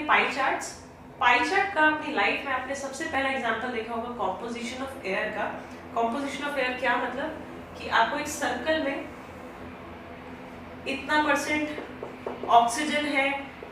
Pie charts. Pie chart का अपनी life में आपने सबसे पहला एग्जांपल देखा होगा कॉम्पोजिशन ऑफ एयर का। कॉम्पोजिशन ऑफ एयर क्या मतलब कि आपको एक सर्कल में इतना परसेंट ऑक्सीजन है,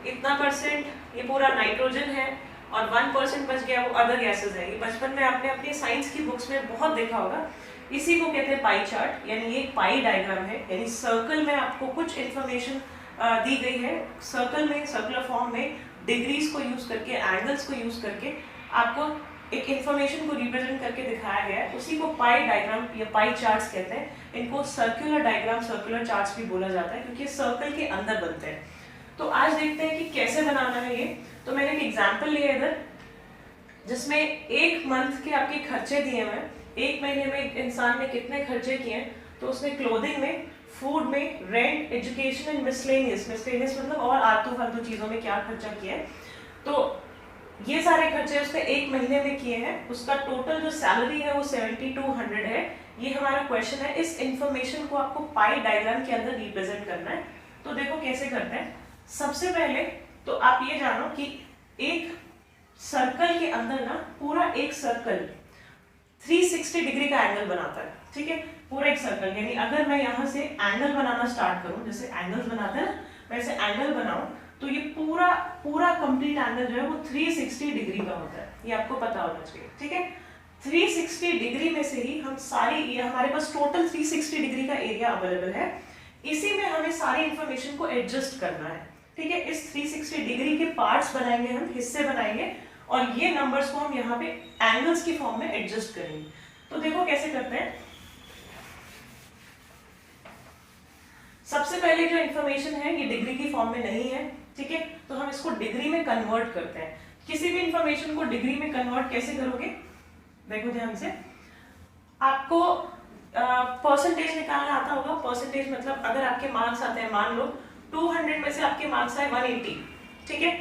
इतना परसेंट ये पूरा नाइट्रोजन है और 1% बच गया वो अदर गैसेस है। ये बचपन में आपने अपनी साइंस की बुक्स में बहुत देखा होगा। इसी को कहते हैं पाई चार्ट, यानी ये पाई डायग्राम है, यानी सर्कल में आपको कुछ इंफॉर्मेशन दी गई है। सर्कल में, सर्कुलर फॉर्म में डिग्रीज को यूज करके, एंगल्स को यूज करके आपको एक इंफॉर्मेशन को रिप्रेजेंट करके दिखाया गया है। उसी को पाई डायग्राम या पाई चार्ट्स कहते हैं। इनको सर्कुलर डायग्राम, सर्कुलर चार्ट्स भी बोला जाता है क्योंकि सर्कल के अंदर बनते हैं। तो आज देखते हैं कि कैसे बनाना है ये। तो मैंने एक एग्जांपल लिया इधर जिसमें एक मंथ के आपके खर्चे दिए हुए हैं। एक महीने में एक इंसान ने कितने खर्चे किए हैं, तो उसने क्लोथिंग में, फूड में, rent, education and miscellaneous, miscellaneous मतलब और आलतू फालतू चीजों में क्या खर्चा किया है। तो ये सारे खर्चे उसने एक महीने में किए हैं। उसका टोटल जो सैलरी है वो 7200 है। ये हमारा क्वेश्चन है। इस इंफॉर्मेशन को आपको पाई डायग्राम के अंदर रिप्रेजेंट करना है। तो देखो कैसे करते हैं। सबसे पहले तो आप ये जानो कि एक सर्कल के अंदर ना पूरा एक सर्कल 360 डिग्री का एंगल बनाता है। ठीक है, पूरा एक सर्कल, यानी अगर मैं यहाँ से एंगल बनाना स्टार्ट करूँ, जैसे एंगल्स बनाते हैं ना, वैसे एंगल बनाऊं तो ये पूरा पूरा कंप्लीट एंगल जो है वो 360 डिग्री का होता है। ये आपको पता होना चाहिए। ठीक है, 360 डिग्री में से ही हम सारी, ये हमारे पास टोटल 360 डिग्री का एरिया अवेलेबल है। इसी में हमें सारी इंफॉर्मेशन को एडजस्ट करना है। ठीक है, इस 360 डिग्री के पार्ट्स बनाएंगे, हम हिस्से बनाएंगे और ये नंबर्स को हम यहाँ पे एंगल्स की फॉर्म में एडजस्ट करेंगे। तो देखो कैसे करते हैं। सबसे पहले जो इंफॉर्मेशन है ये डिग्री की फॉर्म में नहीं है। ठीक है, तो हम इसको डिग्री में कन्वर्ट करते हैं। किसी भी इंफॉर्मेशन को डिग्री में कन्वर्ट कैसे करोगे, देखो ध्यान से। आपको परसेंटेज निकालना आता होगा। परसेंटेज मतलब अगर आपके मार्क्स आते हैं, मान लो 200 में से आपके मार्क्स आए 180। ठीक है,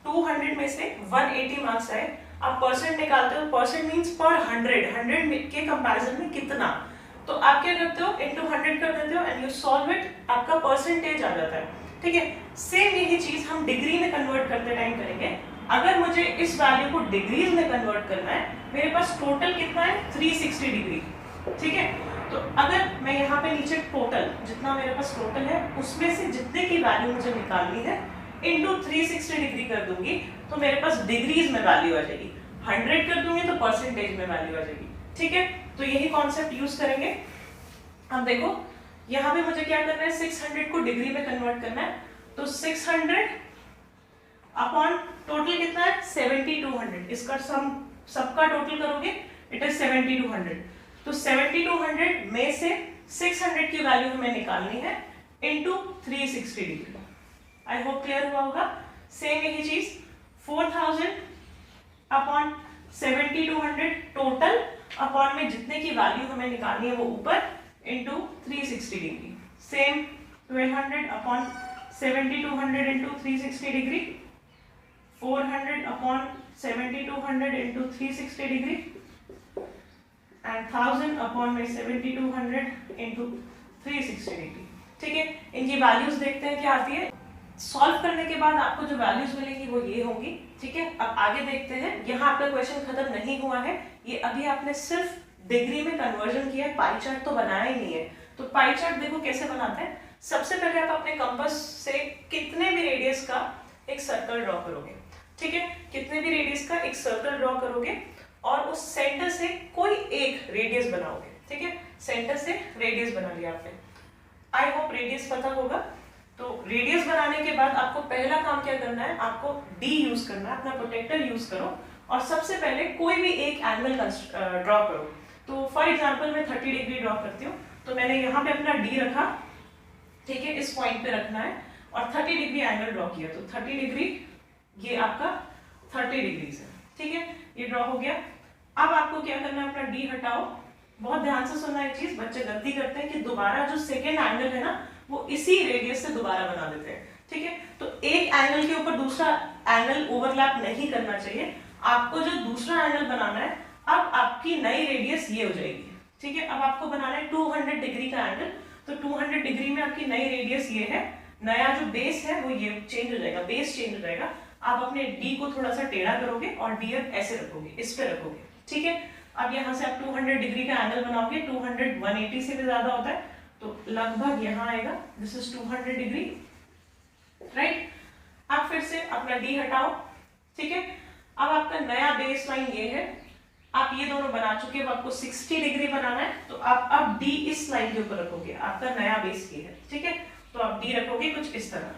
200 में से 180 मार्क्स आए, आप परसेंट निकालते हो। परसेंट मींस पर 100 के कंपैरिजन में कितना। तो आप क्या करते हो, इनटू 100 कर देते हो एंड यू सॉल्व इट, आपका परसेंटेज आ जाता है। ठीक है, सेम यही चीज हम डिग्री में कन्वर्ट करते टाइम करेंगे। अगर मुझे इस वैल्यू को डिग्रीज में कन्वर्ट करना है, मेरे पास टोटल कितना है 360 डिग्री। ठीक है, तो अगर मैं यहाँ पे नीचे टोटल, जितना मेरे पास टोटल है उसमें से जितने की वैल्यू मुझे निकालनी है इनटू 360 डिग्री कर दूंगी तो मेरे पास डिग्रीज में वैल्यू आ जाएगी। 100 कर दूंगी तो परसेंटेज में वैल्यू आ जाएगी। ठीक है, तो यही कॉन्सेप्ट यूज करेंगे। अब देखो यहाँ पे मुझे क्या करना है, 600 को डिग्री में कन्वर्ट करना है। तो 600 अपॉन टोटल कितना है 7200, इसका सम सबका टोटल करोगे इट इज 7200। तो 7200 में से 600 की वैल्यू हमें निकालनी है into 360 degree. I hope clear हुआ होगा। सेम यही चीज 4000 अपॉन 7200 टोटल अपॉन में जितने की वैल्यू हमें निकालनी है वो ऊपर into 360 degree. Same 1200 upon 7200 into 360 degree, 400 upon 7200 into 360 degree and 1000 upon में 7200 इनटू 360 डिग्री। ठीक है, इनकी वैल्यूज देखते हैं क्या आती है। सॉल्व करने के बाद आपको जो वैल्यूज मिलेंगी वो ये होंगी। ठीक है, अब आगे देखते हैं। यहाँ आपका क्वेश्चन खत्म नहीं हुआ है, ये अभी आपने सिर्फ डिग्री में कन्वर्जन किया है, पाई चार्ट तो बनाया ही नहीं है। तो पाई चार्ट देखो कैसे बनाते हैं। सबसे पहले आप अपने कंपास से कितने भी रेडियस का एक सर्कल ड्रॉ करोगे। ठीक है, कितने भी रेडियस का एक सर्कल ड्रॉ करोगे और उस सेंटर से कोई एक रेडियस बनाओगे। ठीक है, सेंटर से रेडियस बना लिया आपने। आई होप रेडियस पता होगा। तो रेडियस बनाने के बाद आपको पहला काम क्या करना है, आपको डी यूज करना है, अपना प्रोटेक्टर यूज करो और सबसे पहले कोई भी एक एंगल ड्रॉ करो। तो फॉर एग्जांपल मैं 30 डिग्री ड्रॉ करती हूँ। तो मैंने यहाँ पे अपना डी रखा। ठीक है, इस पॉइंट पे रखना है और 30 डिग्री एंगल ड्रॉ किया। तो 30 डिग्री ये आपका 30 डिग्री है। ठीक है, ये ड्रॉ हो गया। अब आपको क्या करना है, अपना डी हटाओ। बहुत ध्यान से सुनना एक चीज, बच्चे गलती करते हैं कि दोबारा जो सेकेंड एंगल है ना वो इसी रेडियस से दोबारा बना देते हैं। ठीक है, तो एक एंगल के ऊपर दूसरा एंगल ओवरलैप नहीं करना चाहिए। आपको जो दूसरा एंगल बनाना है, अब आपकी नई रेडियस ये हो जाएगी। ठीक है, अब आपको बनाना है 200 डिग्री का एंगल। तो 200 डिग्री में आपकी नई रेडियस ये है। नया जो बेस है वो ये चेंज हो जाएगा, बेस चेंज हो जाएगा। आप अपने डी को थोड़ा सा टेढ़ा करोगे और डी ऐसे रखोगे, इस पे रखोगे, ठीक है। अब यहाँ से आप 200 डिग्री का एंगल बनाओगे, 200 180 से भी ज्यादा होता है तो लगभग यहाँ आएगा, दिस इज 200 डिग्री, राइट। आप फिर से अपना डी हटाओ, ठीक है। अब आपका नया बेस लाइन ये है, आप ये दोनों बना चुके हो, आपको 60 डिग्री बनाना है तो आप अब डी इस लाइन के ऊपर रखोगे, आपका नया बेस ये है, ठीक है। तो आप डी रखोगे कुछ इस तरह,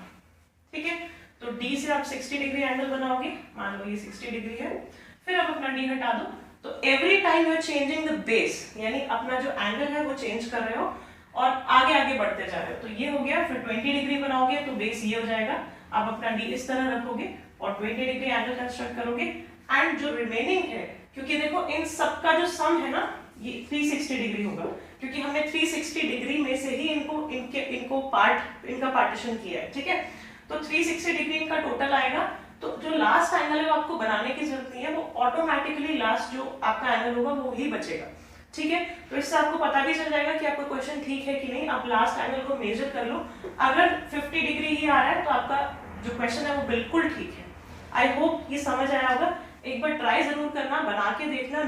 ठीक है। तो डी से आप 60 डिग्री एंगल बनाओगे, मान लो ये 60 डिग्री है, फिर आप अपना डी हटा दो। तो every time you are changing the base, यानी अपना जो एंगल है वो चेंज कर रहे हो और आगे आगे बढ़ते जा रहे हो। तो ये हो गया, फिर 20 डिग्री बनाओगे तो बेस ये हो जाएगा, आप अपना डी इस तरह रखोगे और 20 डिग्री एंगल कंस्ट्रक्ट करोगे। एंड जो रिमेनिंग है, क्योंकि देखो इन सब का जो सम है ना ये 360 डिग्री होगा, क्योंकि हमने 360 डिग्री में से ही इनका पार्टीशन किया है, ठीक है। तो 360 डिग्री इनका टोटल आएगा, तो जो लास्ट एंगल है वो आपको बनाने की जरूरत नहीं है, वो ऑटोमेटिकली लास्ट जो आपका एंगल होगा वो ही बचेगा, ठीक है। तो इससे आपको पता भी चल जाएगा कि आपका क्वेश्चन ठीक है कि नहीं। आप लास्ट एंगल को मेजर कर लो, अगर 50 डिग्री ही आ रहा है तो आपका जो क्वेश्चन है वो बिल्कुल ठीक है। आई होप ये समझ आया होगा, एक बार ट्राई जरूर करना, बना के देखना।